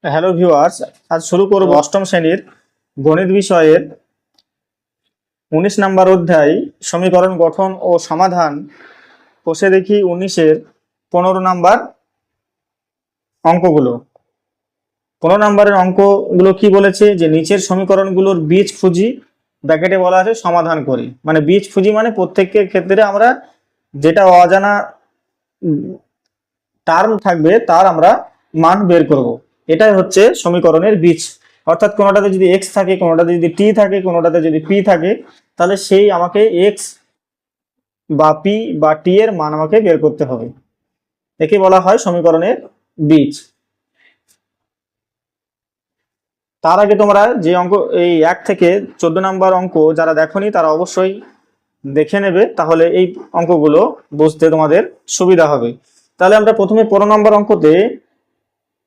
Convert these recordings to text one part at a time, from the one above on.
Hello viewers, আজ শুরু করব অষ্টম শ্রেণীর গণিত বিষয়ের 19 নম্বর অধ্যায় সমীকরণ গঠন ও সমাধান। কষে দেখি 19-এর 15 নম্বর অঙ্কগুলো। 15 নম্বরের অঙ্কগুলো কি বলেছে যে নিচের সমীকরণগুলোর বীজ খুঁজি, ব্র্যাকেটে বলা আছে সমাধান করি। মানে বীজ খুঁজি মানে প্রত্যেকের ক্ষেত্রে আমরা যেটা অজানা টার্ম থাকবে তার আমরা মান বের করব। এটাই হচ্ছে সমীকরণের বীজ। অর্থাৎ কোনোটাতে যদি এক্স থাকে, কোনোটাতে যদি টি থাকে, কোনোটাতে যদি পি থাকে, তাহলে সেই আমাকে এক্স বা পি বা টি এর মান আমাকে বের করতে হবে। একে বলা হয় সমীকরণের বীজ। তার আগে তোমরা যে অঙ্ক এই 1 থেকে 14 নম্বর অঙ্ক যারা দেখোনি তারা অবশ্যই দেখে নেবে, তাহলে এই অঙ্কগুলো বুঝতে তোমাদের সুবিধা হবে। তাহলে আমরা প্রথমে 15 নম্বর অঙ্কতে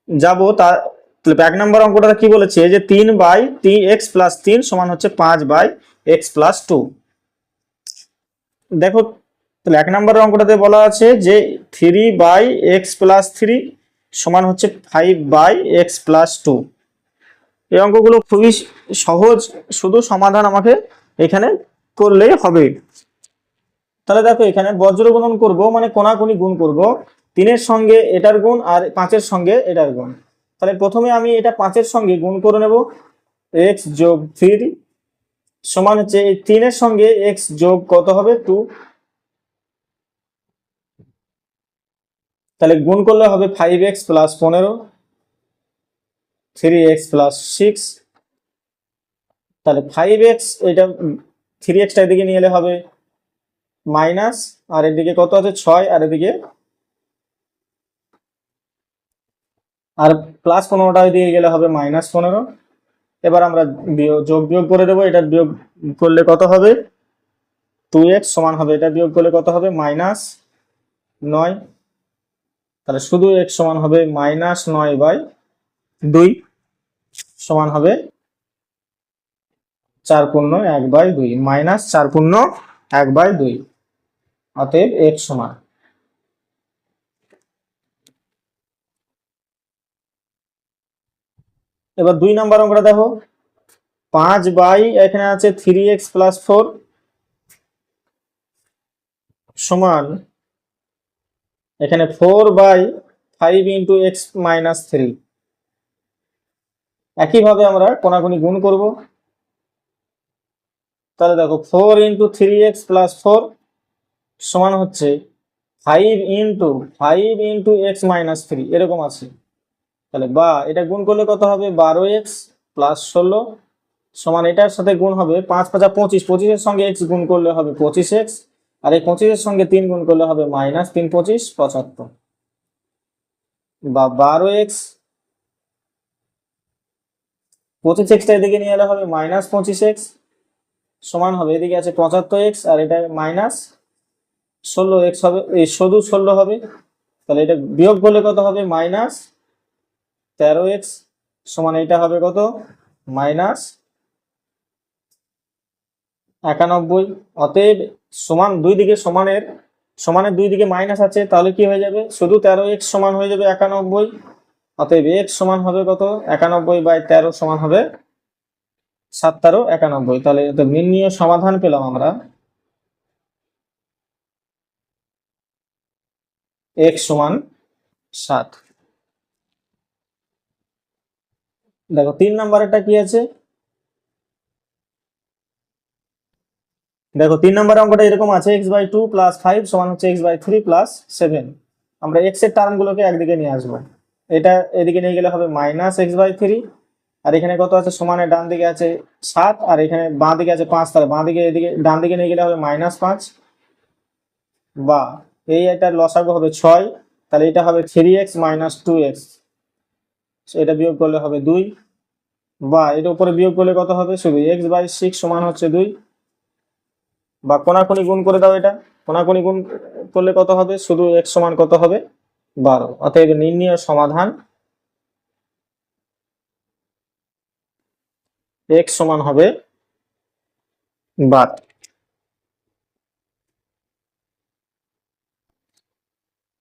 যাব। তার 1 নম্বর অঙ্কটা কি বলেছে যে 3/3x+3 সমান হচ্ছে 5/x+2। দেখো, তাহলে 1 নম্বরের অঙ্কটাতে বলা আছে যে 3/x+3 সমান হচ্ছে 5/x+2। এই অঙ্কগুলো খুবই সহজ, শুধু সমাধান আমাকে এখানে করলেই হবে। তাহলে দেখো, এখানে বজ্র গুণন করব, মানে কোনাকুনি গুণ করব। 3-এর সঙ্গে এটার গুণ আর 5-এর সঙ্গে এটার গুণ। তাহলে প্রথমে আমি এটা 5-এর সঙ্গে গুণ করে নেব। x যোগ 3 সমান হচ্ছে এই 3-এর সঙ্গে x যোগ কত হবে 2। তাহলে গুণ করলে হবে 5x + 15, 3x + 6। তাহলে 5x, এটা 3x টা এদিকে নিয়ে এলে হবে মাইনাস, আর এদিকে কত আছে 6, আর এদিকে আর +15টা এদিকে গেলে হবে -15। এবার আমরা যোগ বিয়োগ করে দেবো। এটা বিয়োগ করলে কত হবে 2x সমান হবে, এটা বিয়োগ করলে কত হবে -9। তাহলে শুধু x সমান হবে -9/2 সমান হবে 4×1/2, -4×1/2। অতএব x সমান। এবার 2 নম্বর অঙ্কটা দেখো, 5 বাই এখানে আছে 3x + 4 সমান এখানে 4/5 × x - 3। একইভাবে আমরা কোনাকুনি গুণ করব। তাহলে দেখো 4 × 3x + 4 সমান হচ্ছে 5 × এরকম আছে। তাহলে বা এটা গুণ করলে কত হবে 12x + 16 সমান এটার সাথে গুণ হবে 5×5 = 25, 25-এর সঙ্গে x গুণ করলে হবে 25x, আর এই 25-এর সঙ্গে 3 গুণ করলে হবে -3 × 25 = 75, বা 12x 25x টা এদিকে নিয়ে এলে হবে -25x সমান হবে, এদিকে আছে 75x আর এটা -16x হবে, এই শুধু 16 হবে। তাহলে এটা বিয়োগ করলে কত হবে -13x সমান এটা হবে কত -91। অতএব সমান দুই দিকে সমানের দুই দিকে মাইনাস আছে, তাহলে কি হয়ে যাবে শুধু 13x সমান হয়ে যাবে 91। অতএব x সমান হবে কত 91/13 সমান হবে 7×91। তাহলে নির্ণীয় সমাধান পেলাম আমরা x সমান 7। দেখো 3 নম্বরেরটা কি আছে, দেখো 3 নম্বরের অঙ্কটা এরকম আছে x/2 + 5 সমান হচ্ছে x/3 + 7। আমরা x এর টার্ম গুলোকে একদিকে নিয়ে আসবো। এটা এদিকে নিয়ে গেলে হবে -x/3, আর এখানে কত আছে সমানের ডান দিকে আছে 7, আর এখানে বাঁ দিকে আছে 5। তাহলে বাঁ দিকে এদিকে ডান দিকে নিয়ে গেলে হবে -5, বা এই এটার লসাগু হবে 6। তাহলে এটা হবে 3x - 2x, এটা বিয়োগ করলে হবে 2, বা এটা উপরে বিয়োগ করলে কত হবে শুধু x/6 সমান হচ্ছে 2, বা কোনাকুনি গুণ করে দাও। এটা কোনাকুনি গুণ করলে কত হবে শুধু x সমান কত হবে 12। অতএব নির্ণীয় সমাধান x সমান হবে 12।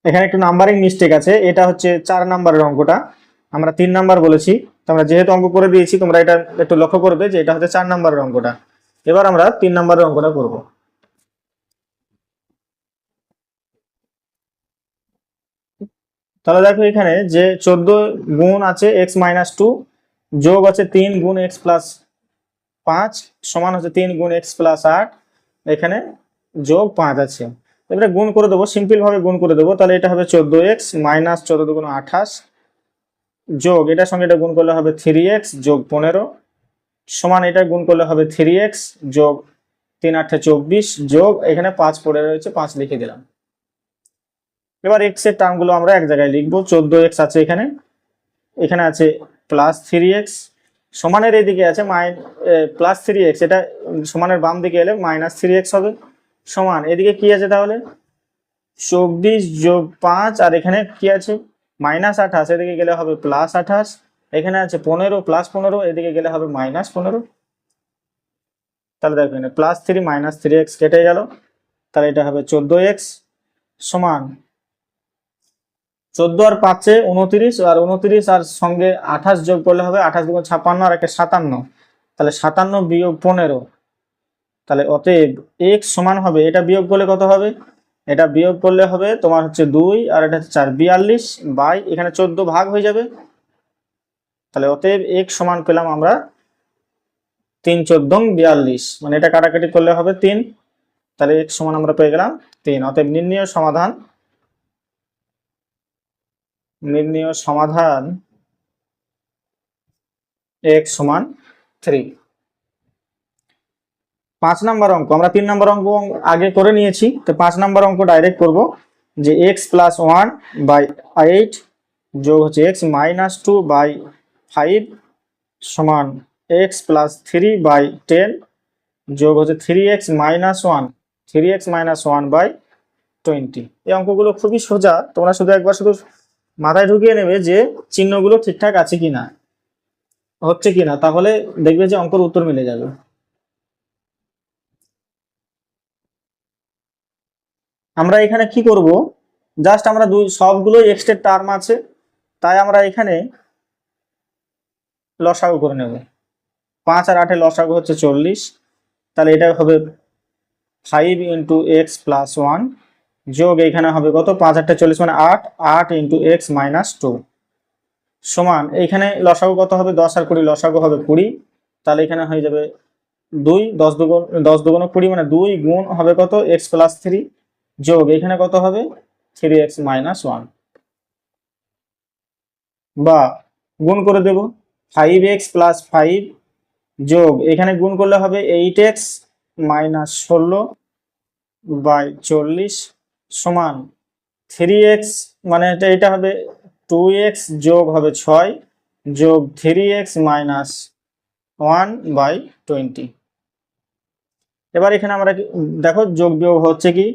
এখানে একটু নাম্বারিং মিস্টেক আছে, এটা হচ্ছে 4 নম্বরের অঙ্কটা। আমরা 3 নাম্বার বলেছি, তো আমরা যেহেতু অঙ্ক করে দিয়েছি তোমরা এটা একটু লক্ষ্য করবে যে এটা হচ্ছে 4 নাম্বারের অঙ্কটা। এবার আমরা 3 নাম্বারের অঙ্কটা করব। তাহলে দেখো এখানে যে 14 গুণ আছে x-2 যোগ আছে 3 গুণ x+5 সমান হচ্ছে 3 গুণ x+8, এখানে যোগ 5 আছে। এবারে গুণ করে দেবো, সিম্পল ভাবে গুণ করে দেবো। তাহলে এটা হবে 14x মাইনাস 14 দুগুণ 28 যোগ এটার সঙ্গে এটা গুণ করলে হবে 3x যোগ 15 সমান এটা গুণ করলে হবে 3x যোগ 3 8 24 যোগ এখানে 5 পড়ে রয়েছে 5 লিখে দিলাম। এবার x এর টার্মগুলো আমরা এক জায়গায় লিখবো। 14x আছে এখানে, এখানে আছে প্লাস 3x, সমানের এদিকে আছে প্লাস 3x, এটা সমানের বাম দিকে এলে মাইনাস 3x হবে, সমান এদিকে কি আছে তাহলে 24 যোগ 5 আর এখানে কি আছে মাইনাস 28, এদিকে গেলে হবে প্লাস 28, এখানে আছে 15 প্লাস 15, এদিকে গেলে হবে মাইনাস 15। তাহলে দেখো এখানে প্লাস 3 মাইনাস 3x কেটে গেল, তাহলে এটা হবে 14x সমান 14 আর 5 29 আর 29 আর সঙ্গে 28 যোগ করলে হবে 28 দুগুণ 56 আর একটা 57, তাহলে 57 বিয়োগ 15, তাহলে অতএব x সমান হবে, এটা বিয়োগ করলে কত হবে, এটা বিয়োগ করলে হবে তোমার হচ্ছে 2 আর এটা হচ্ছে 4 42 বাই এখানে 14 ভাগ হয়ে যাবে, তাহলে অতএব x সমান পেলাম আমরা 3 14 42, মানে এটা কাটাকাটি করলে হবে 3, তাহলে x সমান আমরা পেয়ে গেলাম 3। অতএব নির্ণয় সমাধান x সমান 3। 5 নাম্বার অঙ্ক, আমরা 3 নাম্বার অঙ্ক আগে করে নিয়েছি, তো 5 নাম্বার অঙ্ক ডাইরেক্ট করব যে x+1/8 যোগ হচ্ছে x-2/5 সমান x+3/10 যোগ হচ্ছে 3x-1/20। এই অঙ্কগুলো খুবই সোজা, তোমরা শুধু একবার শুধু মাথায় ঢুকিয়ে নেবে যে চিহ্নগুলো ঠিকঠাক আছে কিনা, হচ্ছে কিনা, তাহলে দেখবে যে অঙ্কের উত্তর মিলে যাবে। আমরা এখানে কি করব, জাস্ট আমরা সবগুলো এক্স এর টার্ম আছে, তাই আমরা এখানে লসাগু করে নেব। 5 আর 8 এর লসাগু হচ্ছে 40, তাহলে এটা হবে 5 × x+1 যোগ এখানে হবে কত 5 8 40 মানে 8 8 × x-2 সমান এখানে লসাগু কত হবে 10 আর 20 লসাগু হবে 20, তাহলে এখানে হয়ে যাবে 2 10 দুগুণ 20 মানে 2 গুণ হবে কত x+3 যোগ এখানে কত হবে 3x-1 বা গুণ করে দেব 5x + 5 যোগ এখানে গুণ করলে হবে 8x-16/40 সমান 3x মানে এটা হবে 2x যোগ হবে 6 যোগ 3x-1/20। এবার এখানে আমরা দেখো যোগ বিয়োগ হচ্ছে কি,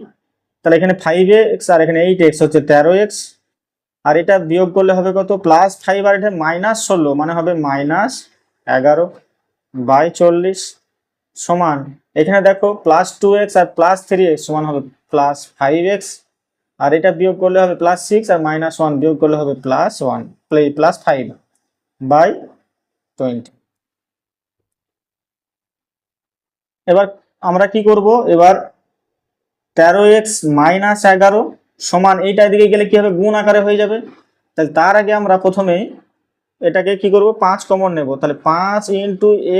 তাহলে এখানে 5x আর এখানে 8x হচ্ছে 13x, আর এটা বিয়োগ করলে হবে কত +5 আর এটা -16 মানে হবে -11/40 সমান এখানে দেখো +2x আর +3x সমান হবে +5x, আর এটা বিয়োগ করলে হবে +6 আর -1 বিয়োগ করলে হবে +1 +5/20। এবার আমরা কি করব, এবার 13x - 11 সমান এইটা এদিকে গেলে কি হবে গুণ আকারে হয়ে যাবে, তাহলে তার আগে আমরা প্রথমে এটাকে কি করব 5 কমন নেব, তাহলে 5 ×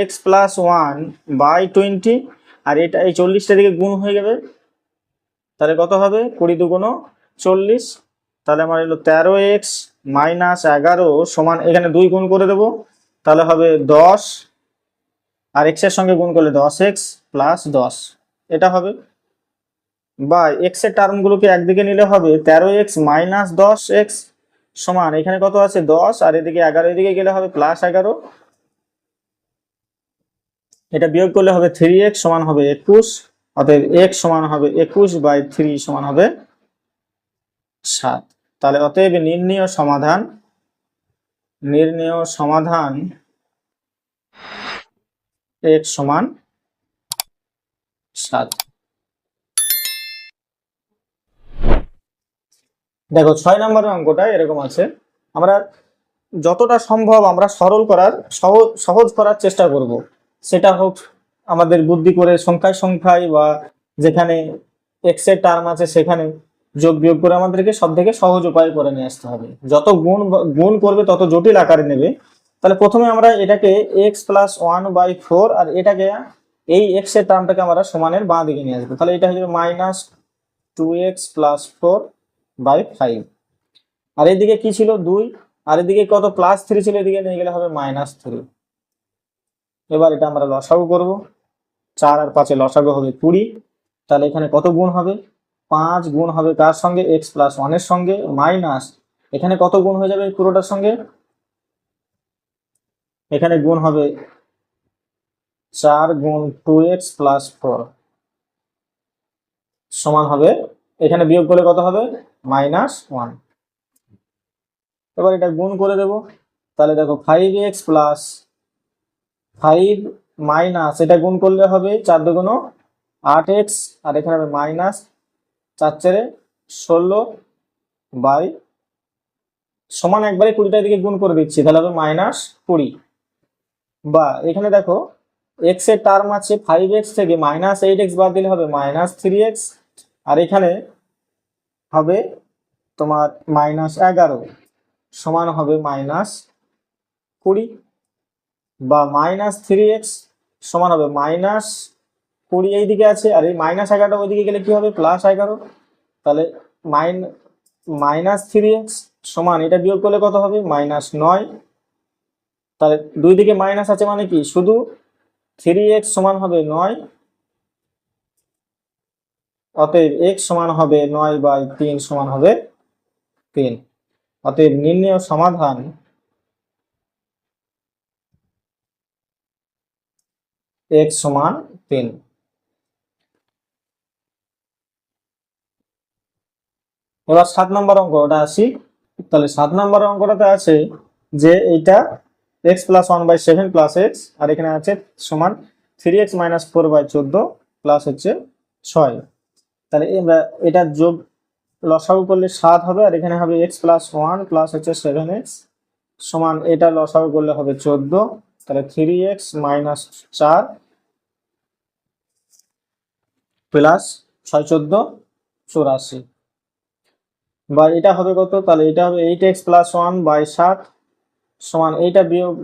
x+1/20 আর এটা এই 40টা দিকে গুণ হয়ে যাবে, তাহলে কত হবে 20 দুগুণ 40, তাহলে আমার হলো 13x - 11 সমান এখানে 2 গুণ করে দেব, তাহলে হবে 10 আর x এর সঙ্গে গুণ করলে 10x + 10 এটা হবে, বা x এর টার্মগুলোকে একদিকে নিলে হবে 13x - 10x সমান এখানে কত আছে 10 আর এদিকে 11, এদিকে গেলে হবে +11, এটা বিয়োগ করলে হবে 3x সমান হবে 21, অতএব x সমান হবে 21/3 সমান হবে 7। তাহলে অতএব নির্ণেয় সমাধান x সমান 7। দেখো 6 নম্বরের অঙ্কটা এরকম আছে, আমরা যতটা সম্ভব আমরা সরল করার সহজ করার চেষ্টা করব। সেটা হোক আমাদের বুদ্ধি করে সংখ্যায় সংখ্যায়, বা যেখানে এক্স এর টার্ম আছে সেখানে যোগ বিয়োগ করে আমাদেরকে সব থেকে সহজ উপায় করে নিয়ে আসতে হবে। যত গুণ করবে তত জটিল আকারে নেবে। তাহলে প্রথমে আমরা এটাকে এক্স প্লাস 1/4 আর এটাকে এই এক্স এর টার্মটাকে আমরা সমানের বাঁ দিকে নিয়ে আসবো। তাহলে এটা হয়ে যাবে -2x+4/5। আর এদিকে কি ছিল 2, আর এদিকে কত +3 ছিল, এদিকে নিয়ে গেলে হবে -3। এবার এটা আমরা লসাগু করব। 4 আর 5 লসাগু হবে 20। তাহলে এখানে কত গুণ হবে? 5 গুণ হবে কার সঙ্গে? x+1 এর সঙ্গে, মাইনাস এখানে কত গুণ হয়ে যাবে পুরোটার সঙ্গে? এখানে গুণ হবে 4 গুণ 2x+4 সমান হবে, এখানে বিয়োগ করলে কত হবে? -1। এবার এটা গুণ করে দেব। তাহলে দেখো 5x প্লাস 5 মাইনাস এটা গুণ করলে হবে 4 দুগুণ 8x, আর এখানে হবে মাইনাস 4 4 16 বাই সমান একবারে 20টার দিকে গুণ করে দিচ্ছি, তাহলে হবে -20। বা এখানে দেখো x এর টার্ম আছে 5x থেকে -8x বাদ দিলে হবে -3x, আর এখানে হবে তোমার -11 সমান হবে -20, বা -3x সমান হবে -20 এইদিকে আছে, আর এই -11 ওইদিকে গেলে কি হবে? +11। তাহলে -3x সমান এটা বিয়োগ করলে কত হবে? -9। তাহলে দুই দিকে মাইনাস আছে মানে কি শুধু 3x সমান হবে 9। অতএব x সমান হবে 9/3 সমান হবে 3। অতএব নির্ণেয় সমাধান x সমান 3। এবার 7 নম্বর অঙ্কটা আসি। তাহলে 7 নম্বর অঙ্কটাতে আছে যে এইটা x+1/7 প্লাস x, আর এখানে আছে সমান 3x - 4/14 প্লাস হচ্ছে 6। তাহলে আমরা এটা যোগ লসাগু করলে 7 হবে, আর এখানে হবে x+1 প্লাস হচ্ছে 7x সমান এটা লসাগু করলে হবে 14। তাহলে 3x - 4 প্লাস 6 14 84, বা এটা হবে কত? তাহলে এটা হবে 8x+1/7 সমান এইটা বিয়োগ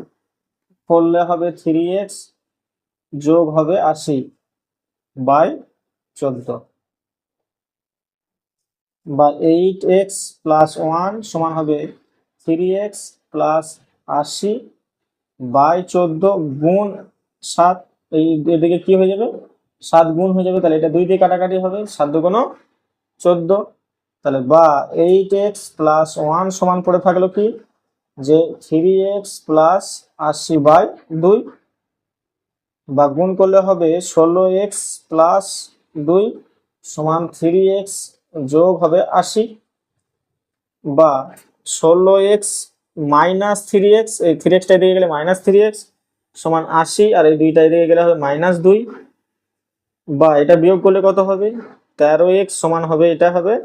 করলে হবে 3x যোগ হবে 80/14, বা 8x+1 সমান হবে 3x প্লাস 80/14 গুণ 7। এই এদিকে কি হয়ে যাবে? 7 গুণ হয়ে যাবে। তাহলে এটা 2 দিয়ে কাটাকাটি হবে, 7 দুগুণ 14। তাহলে বা 8x+1 সমান পড়ে থাকলো কি যে 3x প্লাস 80/2, বা গুণ করলে হবে 16x প্লাস 2 সমান 3x যোগ হবে 80, বা 16x মাইনাস 3x, এই 3xটা দিয়ে গেলে -3x সমান 80, আর এই দুইটা দিয়ে গেলে হবে -2, বা এটা বিয়োগ করলে কত হবে? 13x সমান হবে এটা হবে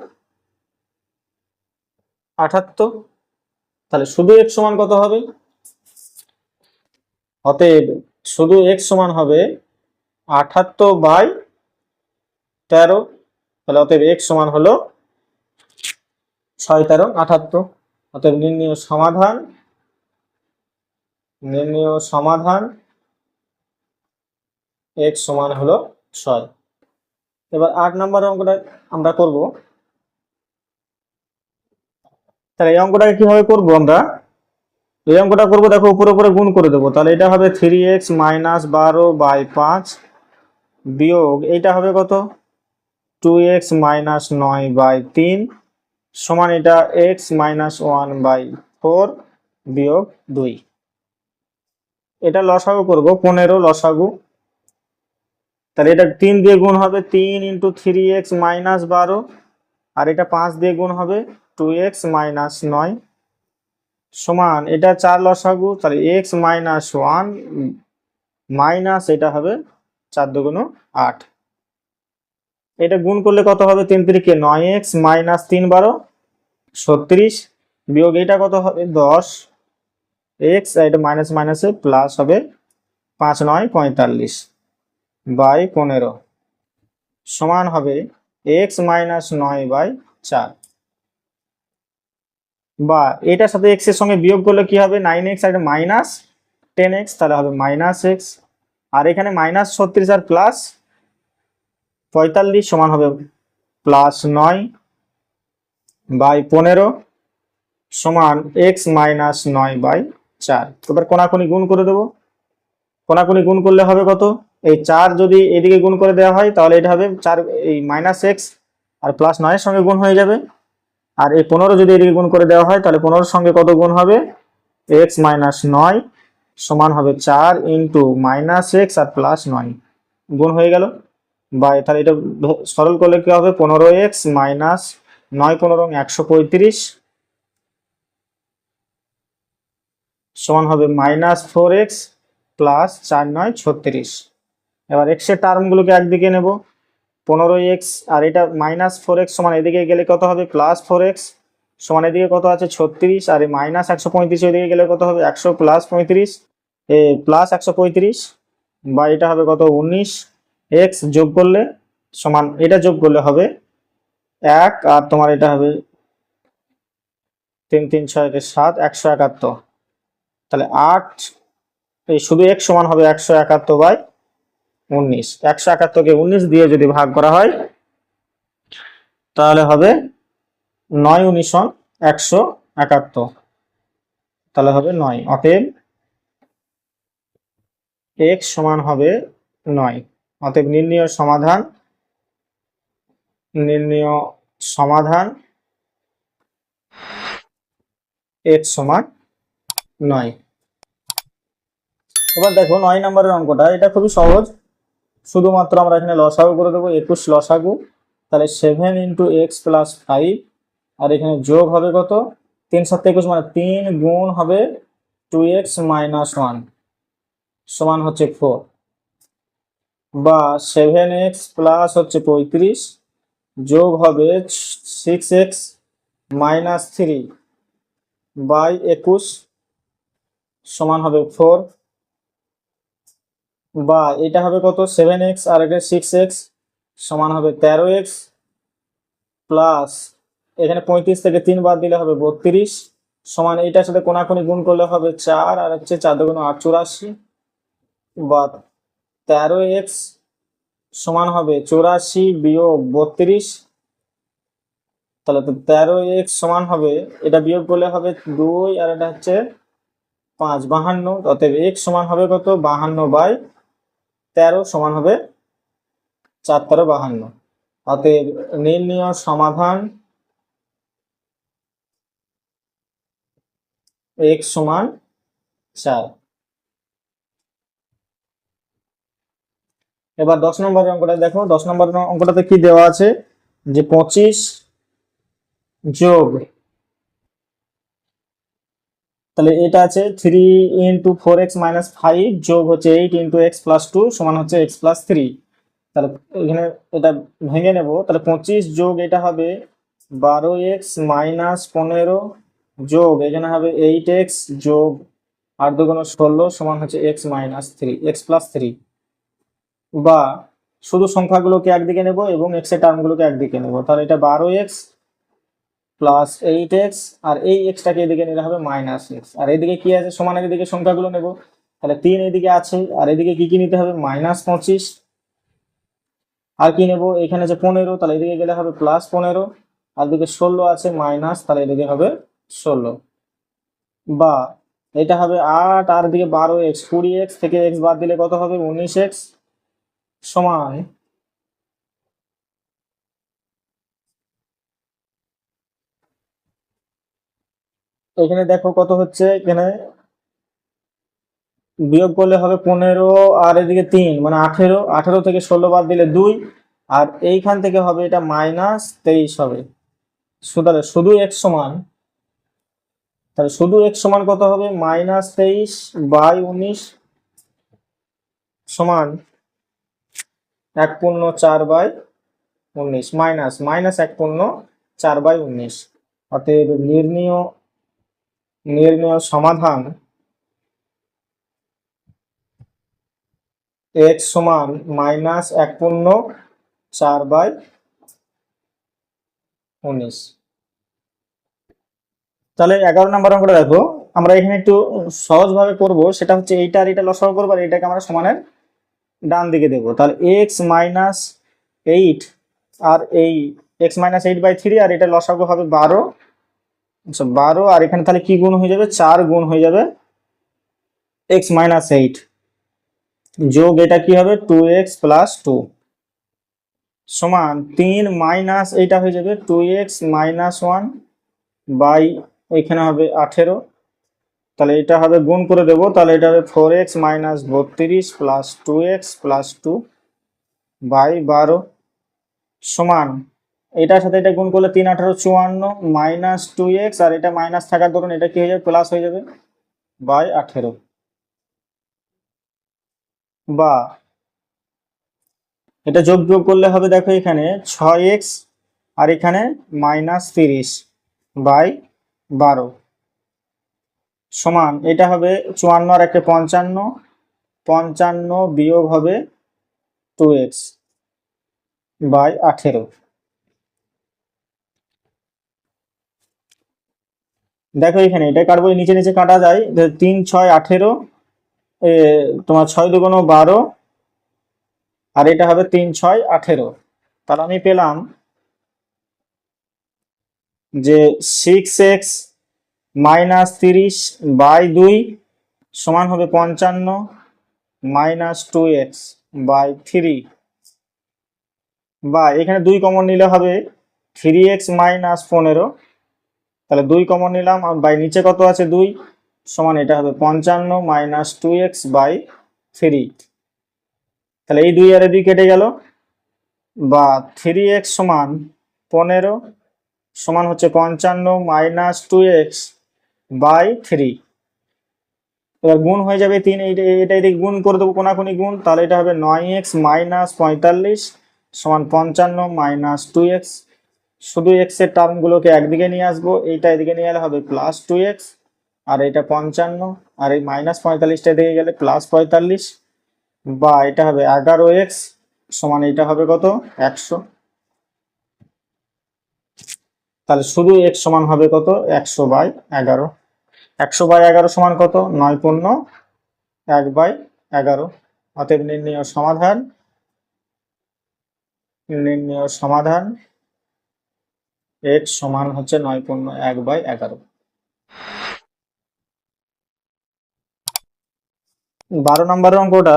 78। তাহলে শুধু x সমান কত হবে? অতএব শুধু x সমান হবে 78/13। তাহলে অতএব x সমান হলো 6 13 78। অতএব নির্ণেয় সমাধান x সমান হলো 6। এবার 8 নম্বর অঙ্কটা আমরা করব। তাহলে এই অঙ্কটাকে কিভাবে করব? আমরা এই অঙ্কটা করবো, দেখো উপরে উপরে গুণ করে দেবো। তাহলে এটা হবে 3x - 12/5 বিয়োগ এইটা হবে কত? 2x - 9/3 সমান এটা x - 1/4 বিয়োগ 2। এটা লসাগু করব, 15 লসাগু। তাহলে এটা 3 দিয়ে গুণ হবে, 3 × 3x - 12, আর এটা 5 দিয়ে গুণ হবে 2x - 9 সমান এটা 4 লসাগু। তাহলে x - 1 মাইনাস এটা হবে 4 দুগুণ 8। এটা গুণ করলে কত হবে? 3 3 9x - 3 12 36 বিয়োগ এটা কত হবে? 10 এক্স, এটা মাইনাস মাইনাসে প্লাস হবে 5 9 45 বাই 15 সমান হবে এক্স মাইনাস 9/4। বা এটার সাথে এক্স এর সঙ্গে বিয়োগ করলে কি হবে, 9x আর মাইনাস 10x, তাহলে হবে মাইনাস এক্স। আর এখানে মাইনাস 36 আর প্লাস 45 সমান হবে প্লাস 9/15 সমান এক্স মাইনাস 9/4। এবার কোনাকুনি গুণ করে দেবো। কোনাকুনি গুণ করলে হবে কত, এই 4 যদি এদিকে গুণ করে দেওয়া হয় তাহলে এটা হবে 4, এই মাইনাস এক্স আর প্লাস 9 এর সঙ্গে গুণ হয়ে যাবে। আর এই 15 যদি এদিকে গুণ করে দেওয়া হয় তাহলে 15 সঙ্গে কত গুণ হবে, এক্স মাইনাস 9 সমান হবে 4 ইন্টু মাইনাস এক্স আর প্লাস 9 গুণ হয়ে গেল। বা তাহলে এটা সরল করলে কি হবে, 15x মাইনাস 9 15 135 সমান হবে মাইনাস 4x প্লাস 4 9 36। এবার এক্স এর টার্মগুলোকে একদিকে নেব, 15x আর এটা মাইনাস 4x সমান এদিকে গেলে কত হবে প্লাস 4x সমান এদিকে কত আছে 36, আর এই মাইনাস 135 এদিকে গেলে কত হবে 100 প্লাস 35 প্লাস 135 বা এটা হবে কত 19। এক্স যোগ করলে সমান এটা যোগ করলে হবে 1 আর তোমার এটা হবে 3 3 6 7 171। তাহলে 8, এই শুধু এক্স সমান হবে 171/19। 171কে 19 দিয়ে যদি ভাগ করা হয় তাহলে হবে 9 19 171, তাহলে হবে 9। অতএব এক্স সমান হবে 9। অতএব নির্ণয় সমাধান এক্স সমান 9। এবার দেখো 9 নম্বরের অঙ্কটা, এটা খুবই সহজ। শুধুমাত্র আমরা এখানে লসাগু করে দেবো, 21 লসাগু, তাহলে 7 ইন্টু এক্স প্লাস 5 আর এখানে যোগ হবে কত 3 7 21 মানে 3 গুণ হবে 2x মাইনাস 1 সমান হচ্ছে 4। বা 7x প্লাস হচ্ছে 35 যোগ হবে 6x মাইনাস 3 বাই 21 সমান হবে 4। বা এটা হবে কত 7x আর এটা 6x সমান হবে 13x প্লাস এখানে 35 থেকে 3 বাদ দিলে হবে 32 সমান এইটার সাথে কোনাকুনি গুণ করলে হবে 4 আর হচ্ছে 4 দুগুণ 8 84 বা 13x সমান হবে 84 বিয়োগ 32। তাহলে তো 13x সমান হবে, এটা বিয়োগ করলে হবে 2 আর এটা হচ্ছে 5 52। অতএব x সমান হবে কত 52/13 সমান হবে 4 13 52। অতএব নির্ণয় সমাধান x সমান 4। এবার 10 নম্বরের অঙ্কটা দেখো। 10 নম্বরের অঙ্কটাতে কি দেওয়া আছে, যে 25 যোগ, তাহলে এটা আছে 3 ইন্টু 4x মাইনাস 5 যোগ হচ্ছে 8 ইন্টু এক্স প্লাস 2 সমান হচ্ছে x প্লাস 3। তাহলে এখানে এটা ভেঙে নেব, তাহলে 25 যোগ এটা হবে 12x মাইনাস 15 যোগ এখানে হবে 8x যোগ 8 দুগুণ 16 সমান হচ্ছে x মাইনাস 3 x প্লাস 3। বা শুধু সংখ্যাগুলোকে একদিকে নেব এবং x এর টার্মগুলোকে একদিকে নেব, তাহলে এটা 12x প্লাস 8x আর এই এক্সটাকে এদিকে নিলে হবে মাইনাস এক্স। আর এদিকে কি আছে সমানের এদিকে সংখ্যাগুলো নেব, তাহলে 3 এদিকে আছে আর এদিকে কি কি নিতে হবে মাইনাস 25। আর কি নেব, এখানে যে 15 তাহলে এদিকে গেলে হবে প্লাস 15 আর এদিকে 16 আছে মাইনাস, তাহলে এদিকে হবে 16। বা এটা হবে 8 আর এদিকে 12x 20x থেকে x বাদ দিলে কত হবে 19x সমান এখানে দেখো কত হচ্ছে, এখানে বিয়োগ করলে হবে 15 আর এদিকে 3 মানে 18, 18 থেকে 16 বাদ দিলে 2 আর এইখান থেকে হবে এটা মাইনাস 23 হবে। তাহলে শুধু x সমান, তাহলে শুধু x সমান কত হবে মাইনাস 23/19 সমান 1/4/19 মাইনাস মাইনাস 1/4/19। অতএব নির্ণয় সমাধান এক্স সমান মাইনাস 1/4/19। তাহলে 11 নম্বর অঙ্কটা দেখো, আমরা এখানে একটু সহজভাবে করব, সেটা হচ্ছে এইটা আর এটা লসাগু করবো, আর এটাকে আমরা সমানের ডান দিকে দেবো। তাহলে x-8 আর এই x-8/3, আর এটা লসাগু হবে 12। আচ্ছা 12, আর এখানে তাহলে কি গুণ হয়ে যাবে, 4 গুণ হয়ে যাবে x-8 যোগ এটা কি হবে 2x + 2 সমান 3 মাইনাস এইটা হয়ে যাবে 2x - 1 বাই ওইখানে হবে 18। তাহলে এটা হবে গুণ করে দেবো, তাহলে এটা হবে 4x - 32 + 2x + 2 বাই 12 সমান এটার সাথে এটা গুণ করলে 3 18 54 মাইনাস 2x, আর এটা মাইনাস থাকার দরুন এটা কি হয়ে যাবে প্লাস হয়ে যাবে বাই 18। বা এটা যোগ যোগ করলে হবে, দেখো এখানে 6x আর এখানে -30 বাই 12 সমান এটা হবে 54 আর একটা 55, 55 বিয়োগ হবে 2x বাই 18। দেখো এখানে এটা কাটবো, নিচে নিচে কাটা যায়, 3 6 18, তোমার 6 দুগুণ 12, আর এটা হবে 3 6 18। তাহলে আমি পেলাম যে 6x - 30 বাই 2 সমান হবে 55 মাইনাস 2x বাই 3, বা এখানে 2 কমন নিলে হবে 3x - 15। তাহলে 2 কমন নিলাম, আর বাই নিচে কত আছে 2 সমান এটা হবে 55 মাইনাস 2x বাই 3। তাহলে এই 2 আর 2 কেটে গেল, বা 3x সমান 15 সমান হচ্ছে 55 মাইনাস 2x বাই 3। এবার গুণ হয়ে যাবে 3, এটা এদিকে গুণ করে দেবো, কোনাকুনি গুণ, তাহলে এটা হবে 9x - 45 সমান 55 মাইনাস 2x। শুধু এক্স এর টার্মগুলোকে একদিকে নিয়ে আসবো, এইটা এদিকে নিয়ে এলে হবে প্লাস 2x, আর এটা 55, আর এই -45টা এদিকে গেলে +45, বা এটা হবে 11x সমান এটা হবে কত 100। তাহলে শুধু x সমান হবে কত 100/11। 100/11 সমান কত 9/1/11। অতএব নির্ণয় সমাধান x সমান হচ্ছে 9/1/11। 12 নম্বরের অঙ্কটা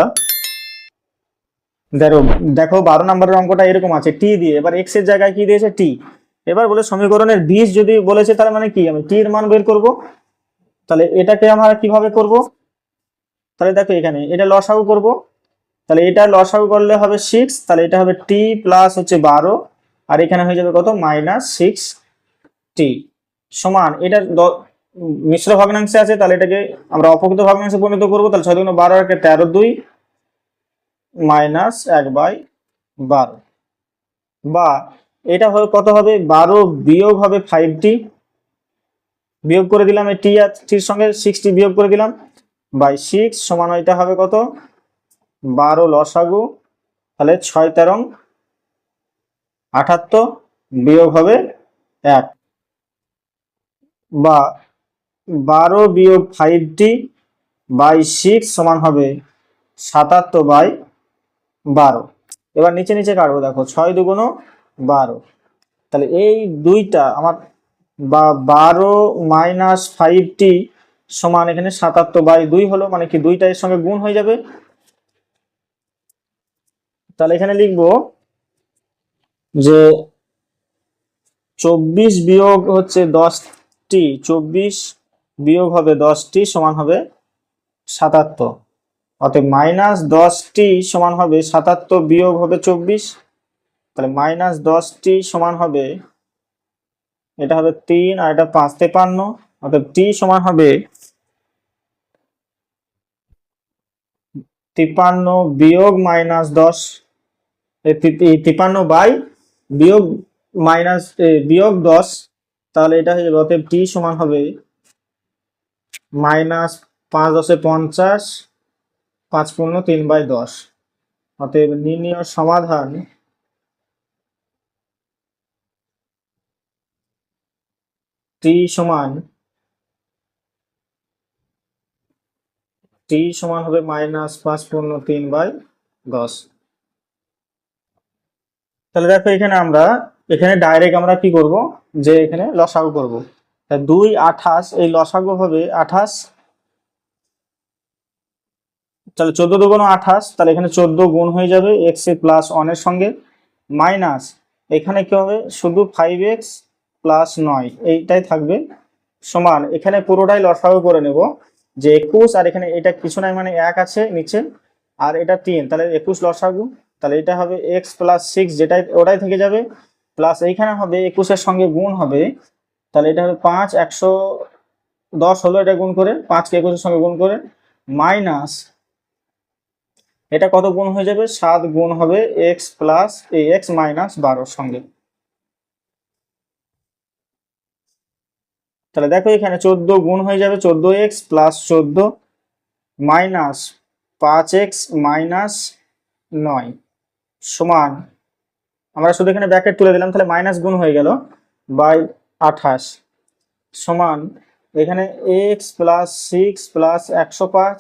দেখো দেখো 12 নম্বরের অঙ্কটা এরকম আছে, টি দিয়ে, এবার x এর জায়গায় কি দিয়েছে টি। এবার বলে সমীকরণের বীজ যদি বলেছে, তার মানে কি আমি টি এর মান বের করব। তাহলে এটাকে আমরা কিভাবে করব, তাহলে দেখো এখানে এটা লসাগু করব, তাহলে এটা লসাগু করলে হবে 6, তাহলে এটা হবে টি প্লাস হচ্ছে 12, আর এখানে হয়ে যাবে কত -6t সমান এটা মিশ্র ভগ্নাংশে আছে, তাহলে এটাকে আমরা অপকৃত ভগ্নাংশে পরিণত করবো। তাহলে 6 × 12 একটা 13 2 -1/12, বা এটা হবে কত হবে 12 বিয়োগ হবে 5t, বিয়োগ করে দিলাম এই টি আর টির সঙ্গে 6t বিয়োগ করে দিলাম, বাই 6 সমান এটা হবে কত 12 লসাগু, তাহলে 6 13 78 বিয়োগ হবে 1, বা 12 বিয়োগ 5t বাই 6 সমান হবে 77/12। এবার নিচে নিচে কাটবো, দেখো 6 দুগুণ 12, তাহলে এই দুইটা আমার, বা 12 মাইনাস 5t সমান এখানে 77/2 হলো, মানে কি দুইটা এর সঙ্গে গুণ হয়ে যাবে। তাহলে এখানে লিখবো যে 24 বিয়োগ হচ্ছে 10t, 24 বিয়োগ হবে 10t সমান হবে 77। অতএব -10t সমান হবে 77 বিয়োগ হবে 24, তাহলে -10t সমান হবে এটা হবে 3 আর এটা 5 53, অতএব t সমান হবে 53 বিয়োগ -10, 53 বাই বিয়োগ বিয়োগ 10, তাহলে এটা হয়ে যাবে, অতএব t সমান হবে -5 × 10 = 50, 5 × 3/10। অতএব নির্ণেয় সমাধান t সমান হবে -5/3/10। তাহলে দেখো এখানে ডাইরেক্ট আমরা কি করব, যে এখানে লসাগু করব। 2 28, এই লসাগু হবে 28। তাহলে 14 দুগুণ 28, তাহলে এখানে 14 গুণ হয়ে যাবে x এর প্লাস 1 এর সঙ্গে, মাইনাস এখানে কি হবে শুধু 5x প্লাস 9 এইটাই থাকবে, সমান এখানে পুরোটাই লসাগু করে নেব, যে 21 আর এখানে এটা কিছু নাই মানে 1 আছে নিচে, আর এটা 3, তাহলে 21 লসাগু, তাহলে এটা হবে x প্লাস 6 যেটাই ওটাই থেকে যাবে, প্লাস এইখানে হবে 21 এর সঙ্গে গুণ হবে, তাহলে এটা হবে 5, 110 হলো এটা গুণ করে, 5 কে 21 এর সঙ্গে গুণ করে, মাইনাস এটা কত গুণ হয়ে যাবে 7 গুণ হবে x প্লাস x মাইনাস 12 সঙ্গে। তাহলে দেখো এখানে 14 গুণ হয়ে যাবে 14x plus 14 minus 5x minus 9 সমান, আমরা শুধু এখানে ব্র্যাকেট তুলে দিলাম, তাহলে মাইনাস গুণ হয়ে গেল বাই 28 সমান এখানে x plus 6 plus 105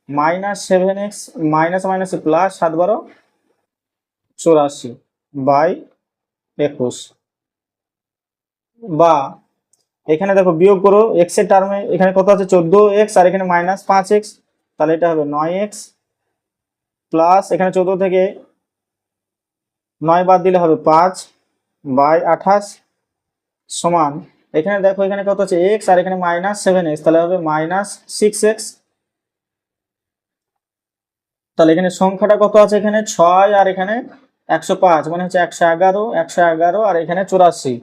minus 7x minus minus plus 7 12 84 by 21, বা এখানে দেখো বিয়োগ করো x এর টার্মে, এখানে কত আছে 14x আর এখানে মাইনাস 5x, তাহলে এটা হবে 9x প্লাস এখানে 14 থেকে 9 বাদ দিলে হবে 5 বাই 28 সমান এখানে দেখো এখানে কত আছে x আর এখানে মাইনাস 7x, তাহলে হবে মাইনাস 6x। তাহলে এখানে সংখ্যাটা কত আছে, এখানে 6 আর এখানে 105 মানে হচ্ছে 111 111 আর এখানে 84,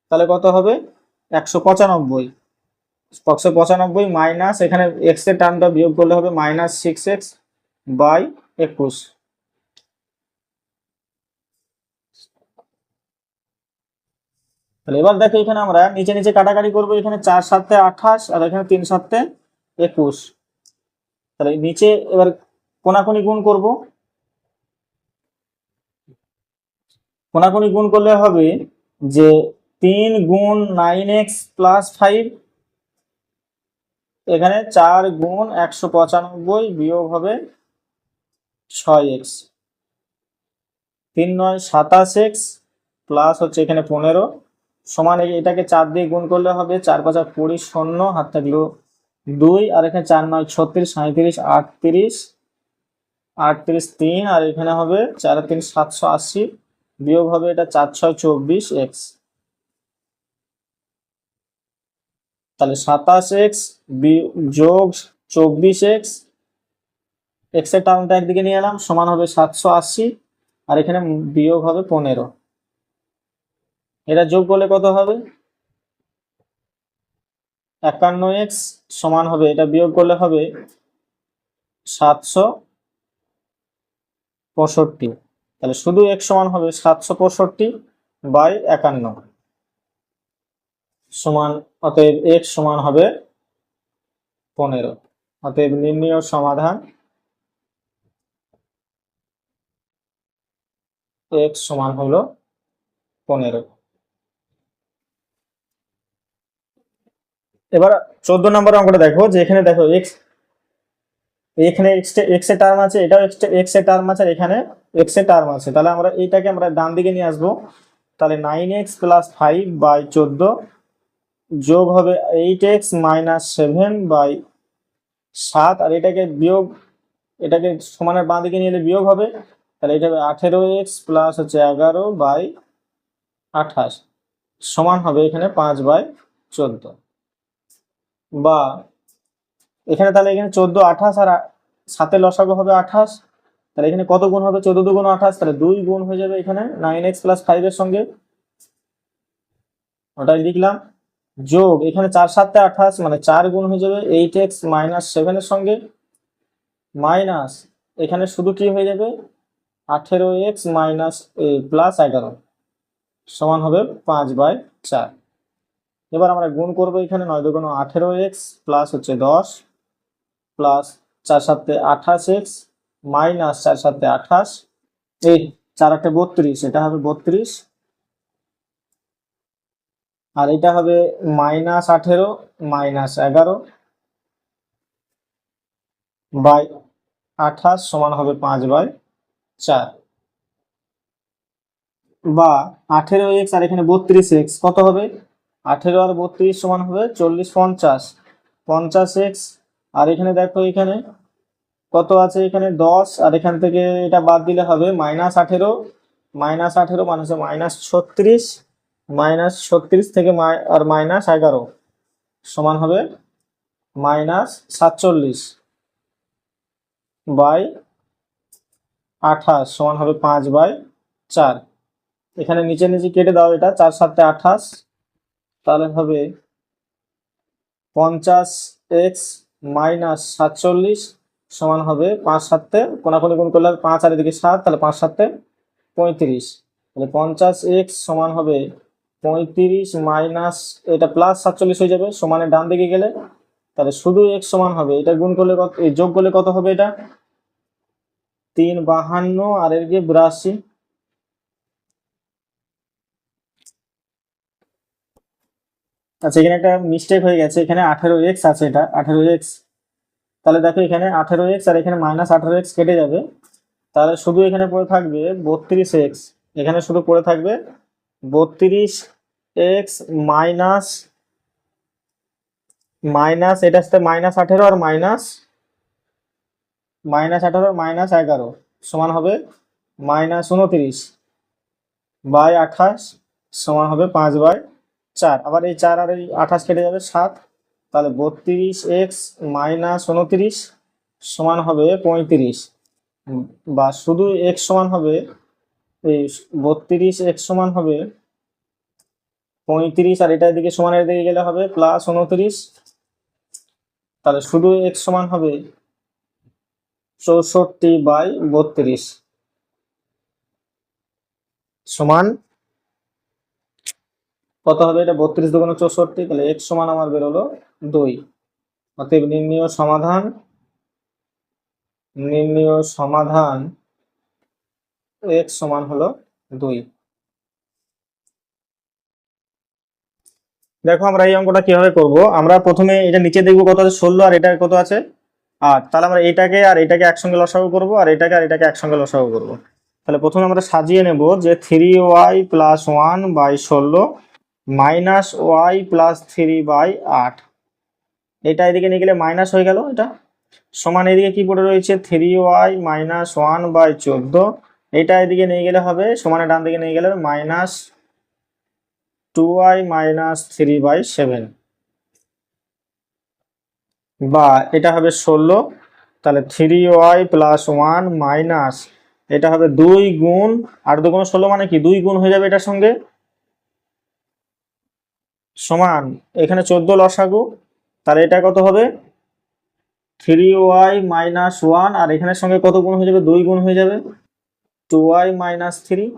তাহলে কত হবে 195। 195 মাইনাস এখানে x এর টার্মটা বিয়োগ করলে হবে মাইনাস 6x বাই 21। তাহলে এবার দেখো এখানে আমরা নিচে নিচে কাটাকাটি করবো, এখানে 4 7 28 আর এখানে 3 7 21, তাহলে নিচে এবার কোনাকুনি গুণ করব, কোনাকুনি গুণ করলে হবে যে 3 গুণ 9x প্লাস 5, এখানে 4 গুণ 195 বিয়োগ হবে 6x, 3 9 27x প্লাস হচ্ছে এখানে 15 সমান এটাকে 4 দিয়ে গুণ করলে হবে 4 5 20 শূন্য, হাত থাকলো 2 আর এখানে 4 9 36 37 38 38 3 আর এখানে হবে 4 3 780 বিয়োগ হবে এটা 4 6 24x, তাহলে 27x যোগ 24x, x এর টার্মটা একদিকে নিয়ে এলাম সমান হবে 780 আর এখানে বিয়োগ হবে 15, এটা যোগ করলে কত হবে 51x সমান হবে, এটা বিয়োগ করলে হবে 765, তাহলে শুধু x সমান হবে 765 বাই 51 সমান, অতএব x সমান হবে 15। অতএব নির্ণেয় সমাধান x সমান হলো 15। এবার 14 নম্বর অঙ্কটা দেখো, যে এখানে দেখো এখানে x এর টার্ম আছে, এটাও x এর টার্ম আছে, আর এখানে x এর টার্ম আছে, তাহলে আমরা এইটাকে আমরা ডান দিকে নিয়ে আসবো, তাহলে 9x প্লাস 5 বাই 14 যোগ হবে 8x মাইনাস 7 বাই 7, আর এটাকে বিয়োগ, এটাকে সমানের বাঁ দিকে নিয়ে এলে বিয়োগ হবে, তাহলে এটা হবে 18x প্লাস হচ্ছে 11 বাই 28 সমান হবে এখানে 5 বাই 14, বা এখানে তাহলে এখানে 14 28 আর 7 এর লসাগু হবে 28, তাহলে এখানে কত গুণ হবে 14 দুগুণ 28, তাহলে 2 গুণ হয়ে যাবে এখানে 9x প্লাস 5 এর সঙ্গে, ওটাই লিখলাম, যোগ এখানে 4 7 28 মানে 4 গুণ হয়ে যাবে 8x মাইনাস 7 এর সঙ্গে, মাইনাস এখানে শুধু কি হয়ে যাবে 18x মাইনাস প্লাস 11 সমান হবে 5 বাই 4। এবার আমরা গুণ করবো, এখানে 9 দুগুণ 18x প্লাস হচ্ছে 10 প্লাস 4 7 28x মাইনাস 4 7 28 এই 4×8 = 32, এটা হবে 32, আর এটা হবে -18 -11 বাই 28 সমান হবে 5/4, বা 18x আর এখানে 32x কত হবে? 18 আর 32 সমান হবে 40 50, 50x, আর এখানে দেখো এখানে কত আছে, এখানে 10, আর এখান থেকে এটা বাদ দিলে হবে -18, -18 মানে হচ্ছে -36, -36 থেকে আর -11 সমান হবে -47 বাই 28 সমান হবে 5/4। এখানে নিচে নিচে কেটে দাও, এটা 4 7 28, তাহলে হবে 50x - 47 সমান হবে 5 7 কোনাকুনি গুণ করলে 5 আর এদিকে 7, তাহলে 5 7 35, তাহলে 50x সমান হবে 35 মাইনাস এটা +47 হয়ে যাবে, সমানের ডান দিকে গেলে তাহলে শুধু x সমান হবে, এটা গুণ করলে কত, এই যোগ করলে কত হবে, এটা 3 52 আর এর গিয়ে 82। আচ্ছা, এখানে একটা মিস্টেক হয়ে গেছে, এখানে 18x আছে, এটা 18x, তাহলে দেখো এখানে 18x আর এখানে -18x কেটে যাবে, তাহলে শুধু এখানে পড়ে থাকবে 32x, এখানে শুধু পড়ে থাকবে 32x মাইনাস মাইনাস এটার সাথে -18 আর -11 সমান হবে -29 বাই 28 সমান হবে 5/4, আবার এই 4 আর এই 28 কেটে যাবে 7, তাহলে 32x - 29 সমান হবে 35, বা শুধু x সমান হবে, এই 32x সমান হবে 35, আর এটা এদিকে সমানের দিকে গেলে হবে +29, তাহলে শুধু x সমান হবে 64/32 সমান কত হবে, এটা 32 দুগুণ 64, তাহলে x সমান আমার বেরোলো 2। অতএব নির্ণীয় সমাধান x সমান হলো 2। দেখো আমরা এই অঙ্কটা কিভাবে করব, আমরা প্রথমে এটা নিচে দেখবো কত আছে 16, আর এটা কত আছে 8, তাহলে আমরা এটাকে আর এটাকে একসঙ্গে লসাগু করব, আর এটাকে আর এটাকে একসঙ্গে লসাগু করব। তাহলে প্রথমে আমরা সাজিয়ে নেব যে 3y + 1/16 -y + 3/8, এটা এদিকে নিয়ে গেলে মাইনাস হয়ে গেল, এটা সমান এদিকে কি পড়ে রয়েছে 3y - 1/14, এটা এদিকে নিয়ে গেলে হবে সমানের ডান দিকে নিয়ে গেলে -2y - 3/7, বা এটা হবে 16, তাহলে 3y + 1 মাইনাস এটা হবে 2 গুণ 8 দুগুণ 16 মানে কি 2 গুণ হয়ে যাবে এটার সঙ্গে, সমান এখানে 14 লসাগু, তাহলে এটা কত হবে 3y - 1, আর এখানের সঙ্গে কত গুণ হয়ে যাবে 2 গুণ হয়ে যাবে 2y - 3,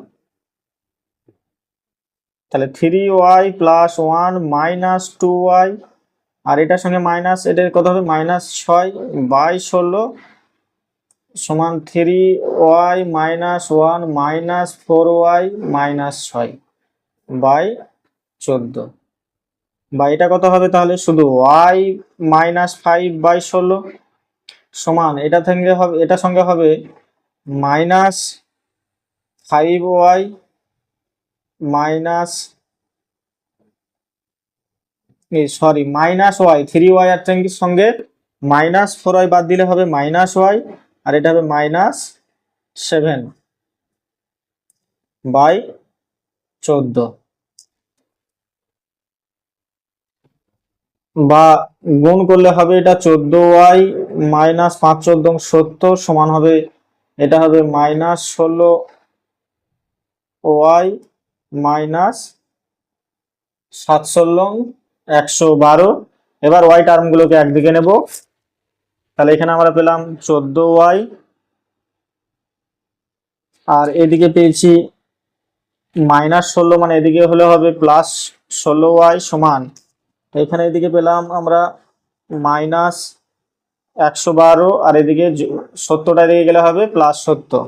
তাহলে 3y + 1 - 2y, আর এটার সঙ্গে মাইনাস, এটার কত হবে -6/16 সমান 3y - 1 - 4y - 6/14, বা এটা কত হবে তাহলে শুধু y - 5/16 সমান এটা থেকে হবে, এটার সঙ্গে হবে -5y minus sorry -y, 3y আর সঙ্গে -4y বাদ দিলে হবে -y, আর এটা হবে -7/14, বা গুণ করলে হবে এটা 14y - 5 14 70 সমান হবে, এটা হবে -16y - 7 ষোলং 112। এবার ওয়াই টার্মগুলোকে একদিকে নেব, তাহলে এখানে আমরা পেলাম 14y, আর এদিকে পেয়েছি -16, মানে এদিকে হলে হবে +16y সমান, এখানে এদিকে পেলাম আমরা -112, আর এদিকে 70টা এদিকে গেলে হবে +70,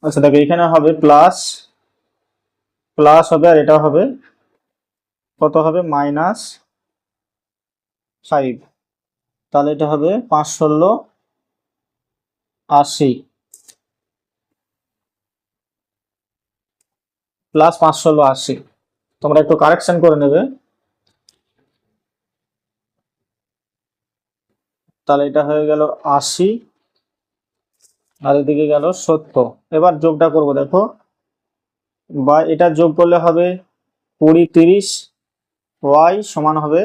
আচ্ছা দেখো এখানে হবে প্লাস প্লাস হবে, আর এটা হবে কত হবে -5। তাহলে এটা হবে 5 × 16 = 80 প্লাস 5 × 16 = 80। তোমরা একটু কারেকশন করে নেবে। তাহলে এটা হয়ে গেল 80, আর এদিকে গেল 70। এবার যোগটা করব, দেখো বা এটা যোগ করলে হবে 20 30, y সমান হবে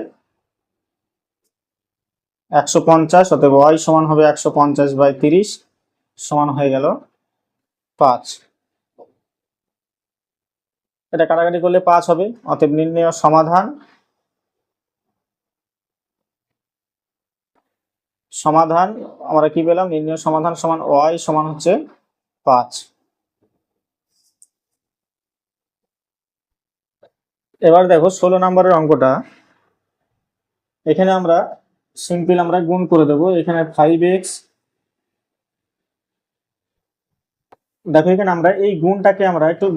150, অতএব y সমান হবে 150/30 সমান হয়ে গেল 5। এটা কাটাকাটি করলে 5 হবে, অতএব নির্ণেয় সমাধান আমরা কি পেলাম, নির্ণেয় সমাধান সমান y সমান হচ্ছে 5। এবার দেখো 16 নম্বরের অঙ্কটা। এখানে আমরা সিম্পল আমরা গুণ করে দেব। এখানে 5x, দেখো এখানে আমরা এই গুণটাকে আমরা একটু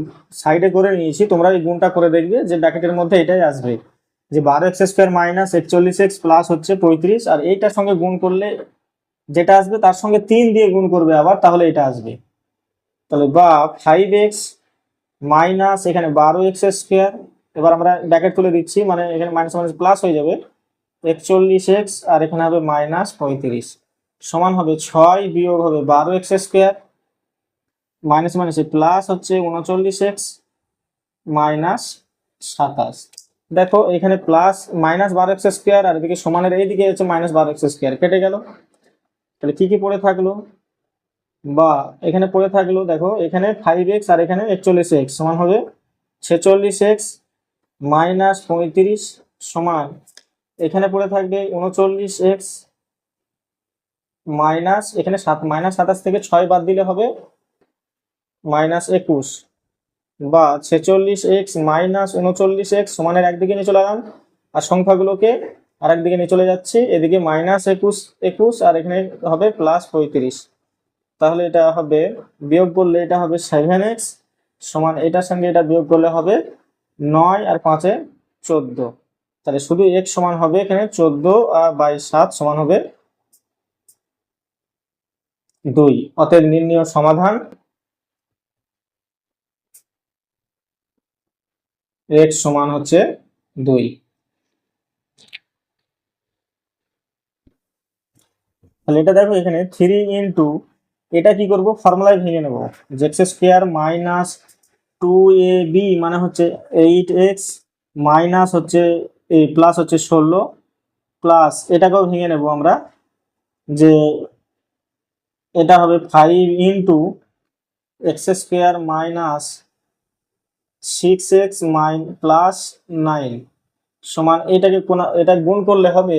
সাইডে করে নিয়েছি, তোমরা এই গুণটা করে দেখবে যে ব্র্যাকেটের মধ্যে এটাই আসবে, যে 12x² - 41x প্লাস হচ্ছে 35, আর এইটার সঙ্গে গুণ করলে যেটা আসবে তার সঙ্গে 3 দিয়ে গুণ করবে আবার, তাহলে এটা আসবে। তাহলে বা 5x মাইনাস এখানে 12x², এবার আমরা ব্র্যাকেট তুলে দিচ্ছি, মানে এখানে মাইনাস মাইনাস প্লাস হয়ে যাবে 41x, আর এখানে হবে -35 সমান হবে 6 বিয়োগ হবে 12x², মাইনাস মাইনাসে প্লাস হচ্ছে 39x -27। দেখো এখানে প্লাস -12x², আর এদিকে সমানের এইদিকে হচ্ছে -12x² কেটে গেল। তাহলে কি কি পড়ে থাকলো, বা এখানে পড়ে থাকলো, দেখো এখানে 5x আর এখানে 41x সমান হবে 46x -35 সমান এখানে পড়ে থাকবে 39x মাইনাস এখানে -27 থেকে 6 বাদ দিলে হবে -21, বা 46x -39x সমানের একদিকে নিয়ে চলে গেলাম, আর সংখ্যাগুলোকে আর একদিকে নিয়ে চলে যাচ্ছে, এদিকে -21 আর এখানে হবে +35। তাহলে এটা হবে বিয়োগ করলে এটা হবে 7x সমান এটার সঙ্গে এটা বিয়োগ করলে হবে 9, আর 5 × 14। তাহলে শুধু x সমান হবে এখানে 14/7 সমান হবে 2। অতএব নির্ণেয় সমাধান x সমান হচ্ছে 2। তাহলে এটা দেখো এখানে 3 × এটা কি করব, ফর্মুলায় ভেঙে নেব, যে x² - 2ab মানে হচ্ছে 8x মাইনাস হচ্ছে এই প্লাস হচ্ছে 16 প্লাস এটাকেও ভেঙে নেব আমরা, যে এটা হবে 5 × x² - 6x + 9 সমান এটাকে এটা গুণ করলে হবে।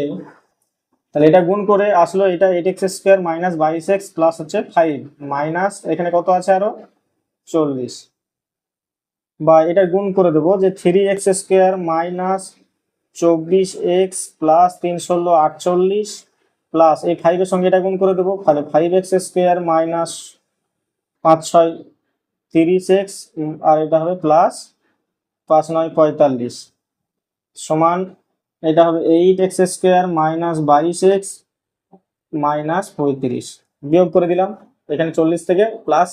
তাহলে এটা গুণ করে আসলো এটা 8x² - 22x প্লাস হচ্ছে 5 মাইনাস এখানে কত আছে আরো 40, বা এটা গুণ করে দেবো যে 3x² - 24x প্লাস 3 16 48 প্লাস এই 5 এর সঙ্গে এটা গুণ করে দেবো, তাহলে 5x² - 5 6 30x, আর এটা হবে প্লাস 5 9 45 সমান এটা হবে 8x² - 22x -35 বিয়োগ করে দিলাম, এখানে 40 থেকে প্লাস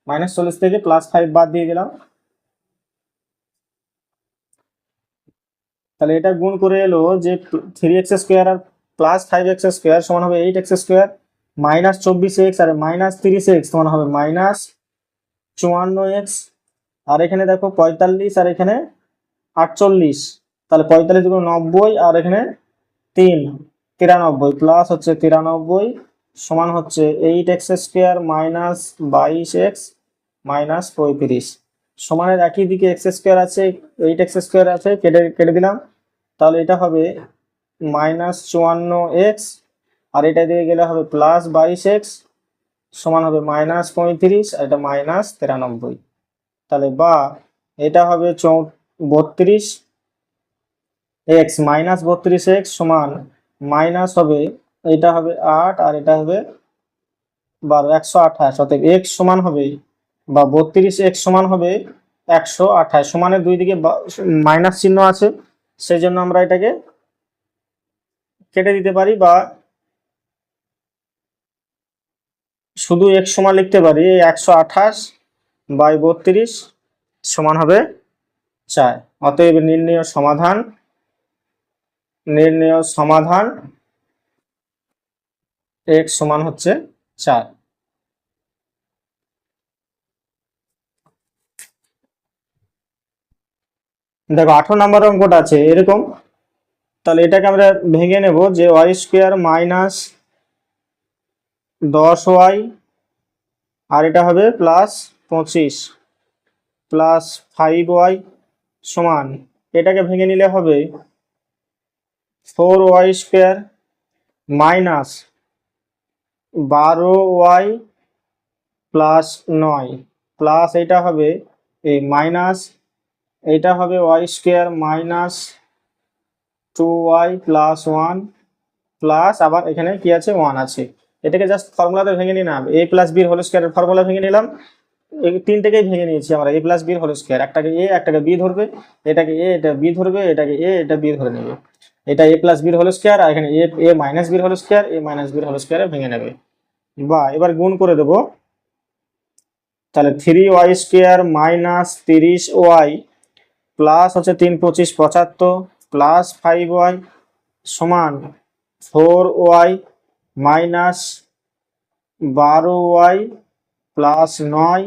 -40 থেকে +5 বাদ দিয়ে দিলাম। তাহলে এটা গুণ করে এলো যে 3x² আর +5x² সমান হবে 8x² -24x আর -30x সমান হবে -54x, আর এখানে দেখো 45 আর এখানে 48, তাহলে 45 × 90 আর এখানে 3 93 প্লাস হচ্ছে 93 সমান হচ্ছে 8x² - 22x -35 সমানের একই দিকে x² আছে 8x² আছে, কেটে কেটে দিলাম, তাহলে এটা হবে -54x, আর এটা দিয়ে গেলে হবে +22x সমান হবে -35, আর এটা -93। তাহলে বা এটা হবে 32x -32x সমান মাইনাস হবে এটা হবে 8, আর এটা হবে 12 128, অতএব x সমান হবে বা 32x সমান হবে 128, সমানের দুই দিকে মাইনাস চিহ্ন আছে, সেই জন্য আমরা এটাকে কেটে দিতে পারি বা শুধু x সমান লিখতে পারি। 128 বাই 32 সমান হবে 4। অতএব নির্ণেয় সমাধান x সমান হচ্ছে 4। দেখো 18 নম্বর অঙ্কটা আছে এরকম, তাহলে এটাকে আমরা ভেঙে নেব যে ওয়াই স্কোয়ার মাইনাস 10y, আর এটা হবে প্লাস 25 প্লাস 5y সমান, এটাকে ভেঙে নিলে হবে 4y square minus 12y plus 9 plus এটা হবে এই মাইনাস, এইটা হবে y square minus 2y plus 1 plus আবার এখানে কি আছে 1 আছে। এটাকে জাস্ট ফর্মুলাতে ভেঙে নিলাম, a প্লাস বির হোল স্কোয়ারের ফর্মুলা ভেঙে নিলাম। এই তিনটেকেই ভেঙে নিয়েছি আমরা, a প্লাস বির হোল স্কোয়ার, একটাকে a একটাকে b ধরবে, এটাকে a এটা b ধরবে, এটাকে a এটা b ধরে নেবে। এটা a প্লাস বির হোল স্কোয়ার, আর এখানে a মাইনাস বির হোল স্কোয়ার, a মাইনাস বির হোল স্কোয়ারে ভেঙে নেবে। বা এবার গুণ করে দেব, তাহলে 3y square minus 30y plus হচ্ছে 3 25 75 প্লাস 5y সমান 4y মাইনাস 12y প্লাস 9,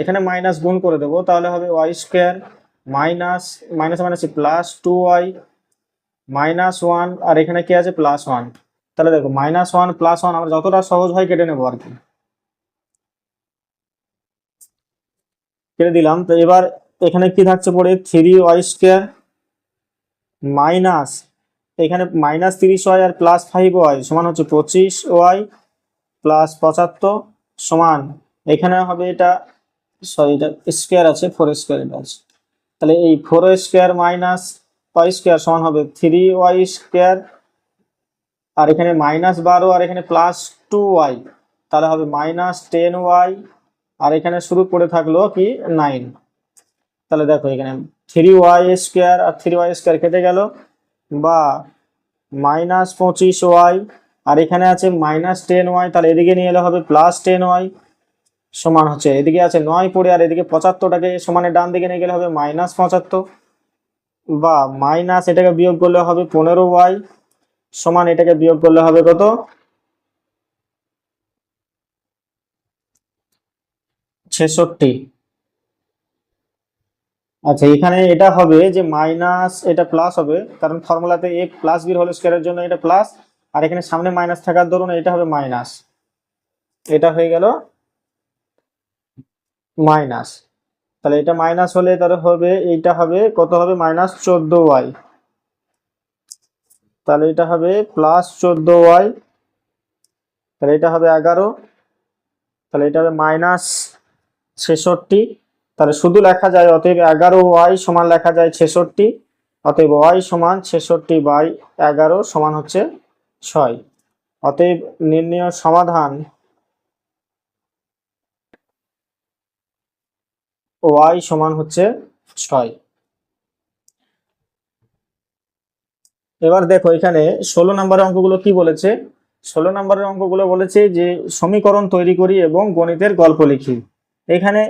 এখানে মাইনাস গুণ করে দেবো, তাহলে হবে y square minus minus minus plus 2y minus 1, আর এখানে কি আছে প্লাস 1। তাহলে দেখো -1 প্লাস 1 আমরা যতটা সহজ হয় কেটে নেবো আর কি, কেটে দিলাম। তো এবার এখানে কি থাকছে পড়ে 3y স্কোয়ার মাইনাস এখানে মাইনাস 30y আর প্লাস 5y সমান হচ্ছে 25y প্লাস 75 সমান, এখানে হবে এটা সরি এটা স্কোয়ার আছে 4 স্কোয়ার এটা আছে, তাহলে এই 4 স্কোয়ার মাইনাস y স্কোয়ার সমান হবে 3y স্কোয়ার, আর এখানে -12 আর এখানে প্লাস 2y, তাহলে হবে -10y, আর এখানে শুরু করে থাকলো কি 9। তাহলে দেখো এখানে 3y স্কোয়ার আর 3y স্কোয়ার কেটে গেল, বা -25y আর এখানে আছে -10y, তাহলে এদিকে নিয়ে এলে হবে +10y সমান হচ্ছে, এদিকে আছে 9 পড়ে আর এদিকে 75টাকে সমানের ডান দিকে নিয়ে গেলে হবে -75, বা মাইনাস এটাকে বিয়োগ করলে হবে 15y সমান এটাকে বিয়োগ করলে হবে কত 66। আচ্ছা এখানে এটা হবে যে মাইনাস এটা প্লাস হবে, কারণ ফর্মুলাতে a প্লাস বির হোল স্কয়ারের জন্য এটা প্লাস, আর এখানে সামনে মাইনাস থাকার দরুন এটা হবে মাইনাস, এটা হয়ে গেল মাইনাস। তাহলে এটা মাইনাস হলে তাহলে হবে এইটা হবে কত হবে -14y, তাহলে এটা হবে +14y, তাহলে এটা হবে 11, তাহলে এটা হবে -66, তাহলে শুধু লেখা যায় অতএব 11y সমান লেখা যায় 66, অতএব y সমান 66/11 সমান হচ্ছে 6। অতএব নির্ণেয় সমাধান y সমান হচ্ছে 6। এবার দেখো এখানে 16 নম্বরের অঙ্কগুলো কি বলেছে, 16 নম্বরের অঙ্কগুলো বলেছে যে সমীকরণ তৈরি করি এবং গণিতের গল্প লিখি। এখানে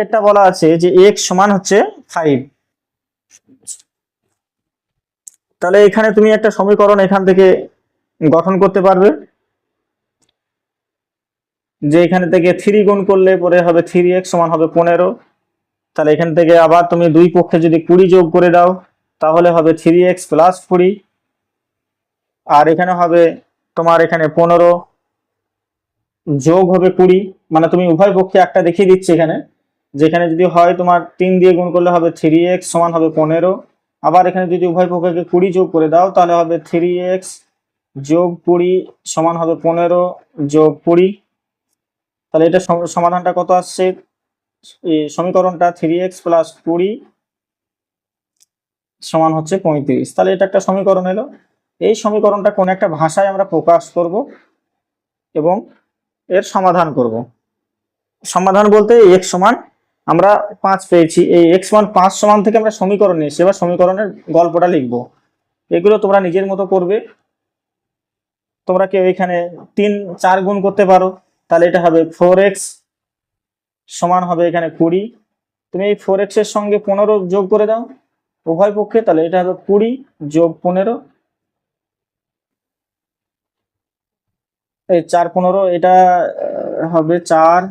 একটা বলা আছে যে x সমান হচ্ছে 5, তাহলে এখানে তুমি একটা সমীকরণ এখান থেকে গঠন করতে পারবে, যে এখানে থেকে 3 গুণ করলে পরে হবে 3x সমান হবে 15, তাহলে এখান থেকে আবার তুমি দুই পক্ষে যদি 20 যোগ করে দাও তাহলে হবে 3x প্লাস 20, আর এখানে হবে তোমার এখানে 15 যোগ হবে 20, মানে তুমি উভয় পক্ষে একটা দেখিয়ে দিচ্ছি এখানে, যেখানে যদি হয় তোমার 3 দিয়ে গুণ করলে হবে 3x সমান হবে 15, আবার এখানে যদি উভয় পক্ষকে 20 যোগ করে দাও তাহলে হবে 3x যোগ 20 সমান হবে 15 যোগ 20। তাহলে এটা সমাধানটা কত আসছে, এই সমীকরণটা 3x প্লাস 20 সমান হচ্ছে 35। তাহলে এটা একটা সমীকরণ এলো। এই সমীকরণটা কোন একটা ভাষায় আমরা প্রকাশ করব এবং এর সমাধান করব। সমাধান বলতে এক্স সমান আমরা 5 পেয়েছি, এই এক্স সমান 5 সমান থেকে আমরা সমীকরণ নিয়েছি, এবার সমীকরণের গল্পটা লিখবো। এগুলো তোমরা নিজের মতো করবে। তোমরা কেউ এখানে 3-4 গুণ করতে পারো, তাহলে এটা হবে 4x সমান হবে এখানে 20। তুমি এই 4x এর সঙ্গে 15 যোগ করে দাও উভয় পক্ষে, তাহলে এটা হবে 20 যোগ 15, এই 4-15 এটা হবে 4,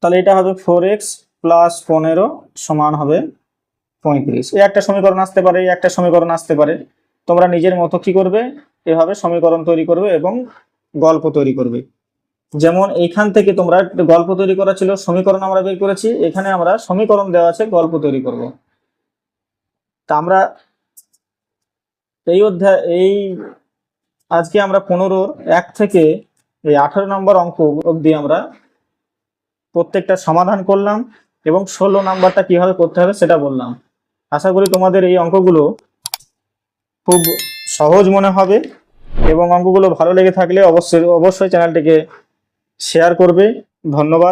তাহলে এটা হবে 4x প্লাস 15 সমান হবে 35। এই একটা সমীকরণ আসতে পারে, এই একটা সমীকরণ আসতে পারে। তোমরা নিজের মতো কি করবে, এভাবে সমীকরণ তৈরি করবে এবং গল্প তৈরি করবে। যেমন এইখান থেকে তোমরা গল্প তৈরি করা ছিল, সমীকরণ আমরা বের করেছি, এখানে আমরা সমীকরণ দেওয়া আছে, গল্প তৈরি করব। তা আমরা এই আজকে আমরা 15-র 1 থেকে এই 18 নম্বর অঙ্ক অবধি আমরা প্রত্যেকটা সমাধান করলাম এবং 16 নাম্বারটা কিভাবে করতে হবে সেটা বললাম। আশা করি তোমাদের এই অঙ্কগুলো খুব সহজ মনে হবে এবং অঙ্কগুলো ভালো লেগে থাকলে অবশ্যই চ্যানেলটিকে শেয়ার করবে। ধন্যবাদ।